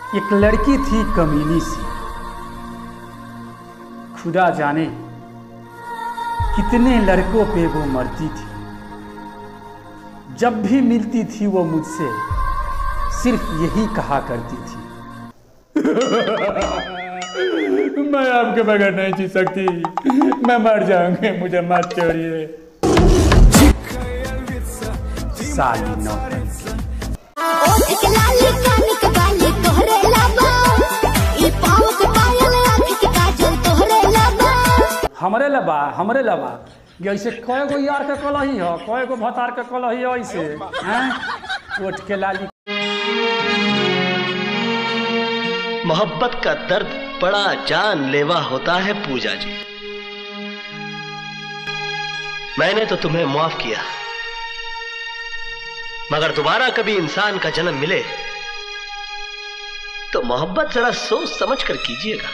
एक लड़की थी कमीनी सी, खुदा जाने कितने लड़कों पे वो मरती थी। जब भी मिलती थी वो मुझसे सिर्फ यही कहा करती थी, मैं आपके बगैर नहीं जी सकती, मैं मर जाऊंगी, मुझे मत छोड़िए। साली नौटंकी। हमरे लबा ऐसे कय गो यार के कलही हो, कय गो भतार के कलही हो, ऐसे हैं ओठ के लाली। मोहब्बत का दर्द बड़ा जानलेवा होता है पूजा जी। मैंने तो तुम्हें माफ किया, मगर दोबारा कभी इंसान का जन्म मिले तो मोहब्बत जरा सोच समझ कर कीजिएगा।